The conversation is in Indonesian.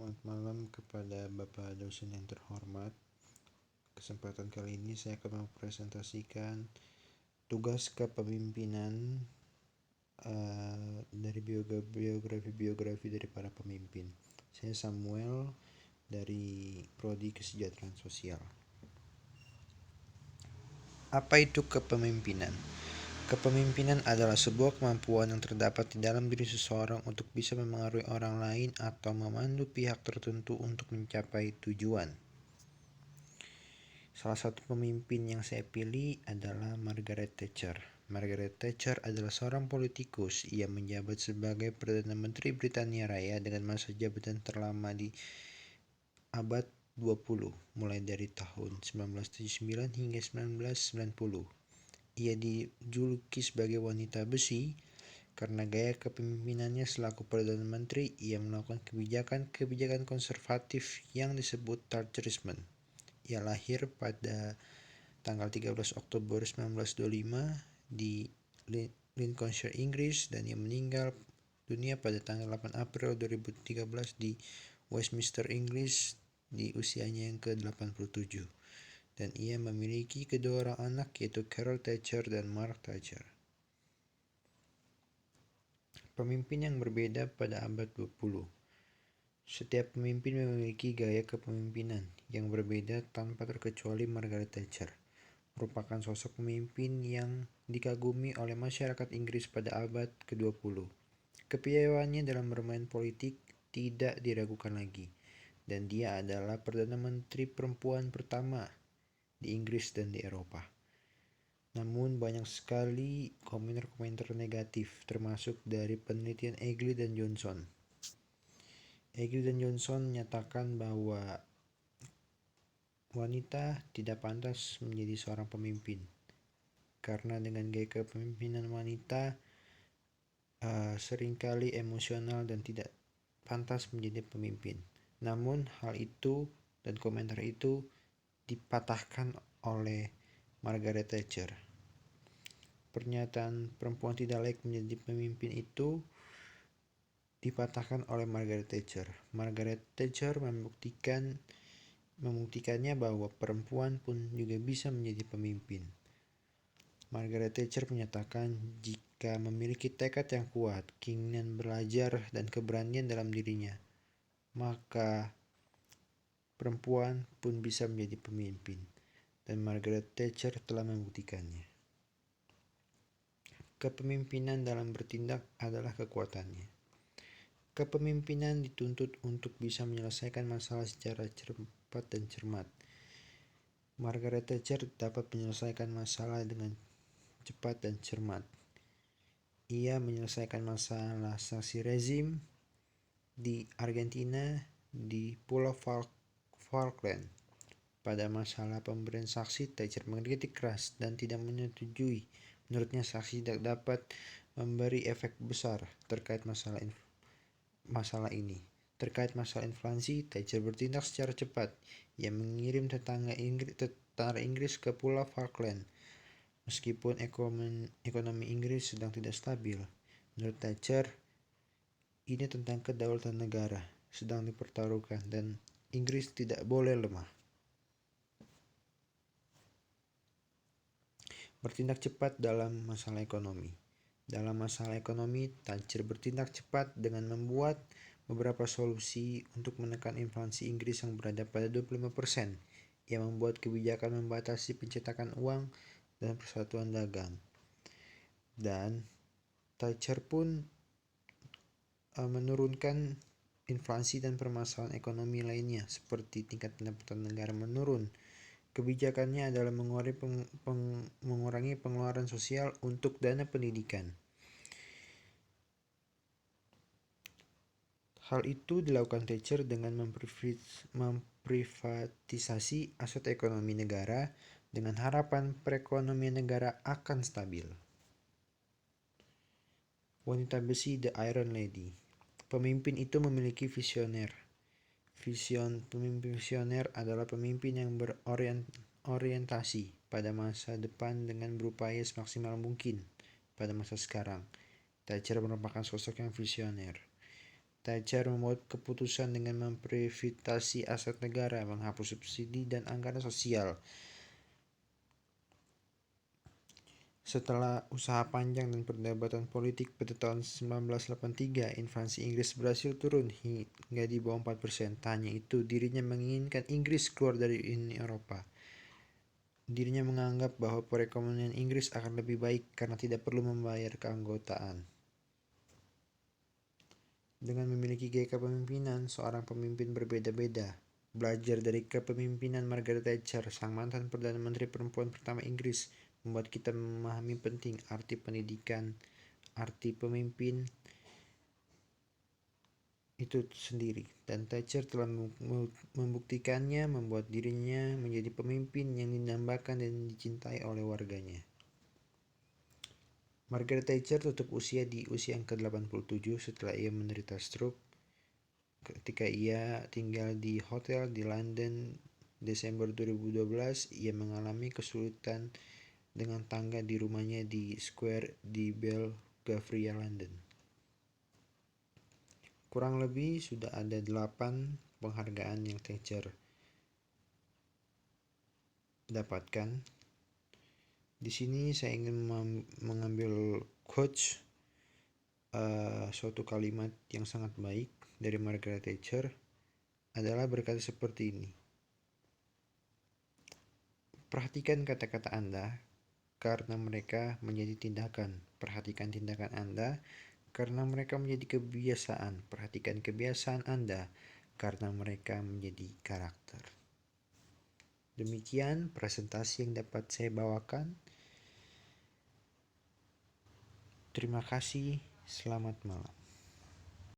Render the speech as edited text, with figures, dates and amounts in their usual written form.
Selamat malam kepada Bapak dosen yang terhormat. Kesempatan kali ini saya akan mempresentasikan tugas kepemimpinan dari biografi dari para pemimpin. Saya Samuel dari Prodi Kesejahteraan Sosial. Apa itu kepemimpinan? Kepemimpinan adalah sebuah kemampuan yang terdapat di dalam diri seseorang untuk bisa memengaruhi orang lain atau memandu pihak tertentu untuk mencapai tujuan. Salah satu pemimpin yang saya pilih adalah Margaret Thatcher. Margaret Thatcher adalah seorang politikus. Ia menjabat sebagai Perdana Menteri Britania Raya dengan masa jabatan terlama di abad 20, mulai dari tahun 1979 hingga 1990. Ia dijuluki sebagai wanita besi karena gaya kepemimpinannya selaku Perdana Menteri. Ia melakukan kebijakan konservatif yang disebut Thatcherisme. Ia lahir pada tanggal 13 Oktober 1925 di Lincolnshire, Inggris, dan ia meninggal dunia pada tanggal 8 April 2013 di Westminster, Inggris di usianya yang ke-87. Dan ia memiliki kedua orang anak, yaitu Carol Thatcher dan Mark Thatcher. Pemimpin yang berbeda pada abad 20. Setiap pemimpin memiliki gaya kepemimpinan yang berbeda tanpa terkecuali Margaret Thatcher merupakan sosok pemimpin yang dikagumi oleh masyarakat Inggris pada abad ke-20. Kepiawaiannya dalam bermain politik tidak diragukan lagi, dan dia adalah Perdana Menteri perempuan pertama di Inggris dan di Eropa. Namun banyak sekali komentar negatif, termasuk dari penelitian Egley dan Johnson. Egley dan Johnson menyatakan bahwa wanita tidak pantas menjadi seorang pemimpin karena dengan gaya kepemimpinan wanita seringkali emosional dan tidak pantas menjadi pemimpin. Namun hal itu dan komentar itu dipatahkan oleh Margaret Thatcher. Pernyataan perempuan tidak layak menjadi pemimpin itu dipatahkan oleh Margaret Thatcher. Margaret Thatcher membuktikannya bahwa perempuan pun juga bisa menjadi pemimpin. Margaret Thatcher menyatakan jika memiliki tekad yang kuat, keinginan belajar, dan keberanian dalam dirinya, maka perempuan pun bisa menjadi pemimpin. Dan Margaret Thatcher telah membuktikannya. Kepemimpinan dalam bertindak adalah kekuatannya. Kepemimpinan dituntut untuk bisa menyelesaikan masalah secara cepat dan cermat. Margaret Thatcher dapat menyelesaikan masalah dengan cepat dan cermat. Ia menyelesaikan masalah sanksi rezim di Argentina, di Pulau Falkland. Pada masalah pemberian saksi, Thatcher mengkritik keras dan tidak menyetujui. Menurutnya saksi tidak dapat memberi efek besar terkait masalah ini. Terkait masalah inflasi, Thatcher bertindak secara cepat. Ia mengirim tentara Inggris ke Pulau Falkland. Meskipun ekonomi Inggris sedang tidak stabil, menurut Thatcher, ini tentang kedaulatan negara sedang dipertaruhkan dan Inggris tidak boleh lemah. Bertindak cepat dalam masalah ekonomi. Dalam masalah ekonomi, Thatcher bertindak cepat dengan membuat beberapa solusi untuk menekan inflasi Inggris yang berada pada 25%. Ia membuat kebijakan membatasi pencetakan uang dan persatuan dagang. Dan Thatcher pun menurunkan inflasi dan permasalahan ekonomi lainnya seperti tingkat pendapatan negara menurun. Kebijakannya adalah mengurangi pengeluaran sosial untuk dana pendidikan. Hal itu dilakukan Thatcher dengan memprivatisasi aset ekonomi negara dengan harapan perekonomian negara akan stabil. Wanita besi, The Iron Lady. Pemimpin itu memiliki visioner. Pemimpin visioner adalah pemimpin yang berorientasi pada masa depan dengan berupaya semaksimal mungkin pada masa sekarang. Thatcher merupakan sosok yang visioner. Thatcher membuat keputusan dengan memprivatisasi aset negara, menghapus subsidi dan anggaran sosial. Setelah usaha panjang dan perdebatan politik pada tahun 1983, inflasi Inggris berhasil turun hingga di bawah 4%. Tak hanya itu, dirinya menginginkan Inggris keluar dari Uni Eropa. Dirinya menganggap bahwa perekonomian Inggris akan lebih baik karena tidak perlu membayar keanggotaan. Dengan memiliki gaya kepemimpinan, seorang pemimpin berbeda-beda. Belajar dari kepemimpinan Margaret Thatcher, sang mantan Perdana Menteri perempuan pertama Inggris, membuat kita memahami penting arti pendidikan, arti pemimpin itu sendiri. Dan Thatcher telah membuktikannya, membuat dirinya menjadi pemimpin yang dinambakan dan dicintai oleh warganya. Margaret Thatcher tutup usia di usia yang ke-87 setelah ia menderita stroke ketika ia tinggal di hotel di London. Desember 2012, ia mengalami kesulitan dengan tangga di rumahnya di Square di Belgravia, London. Kurang lebih sudah ada 8 penghargaan yang Thatcher dapatkan. Di sini saya ingin mengambil quotes suatu kalimat yang sangat baik dari Margaret Thatcher adalah berkata seperti ini. Perhatikan kata-kata Anda karena mereka menjadi tindakan. Perhatikan tindakan Anda karena mereka menjadi kebiasaan. Perhatikan kebiasaan Anda karena mereka menjadi karakter. Demikian presentasi yang dapat saya bawakan. Terima kasih, selamat malam.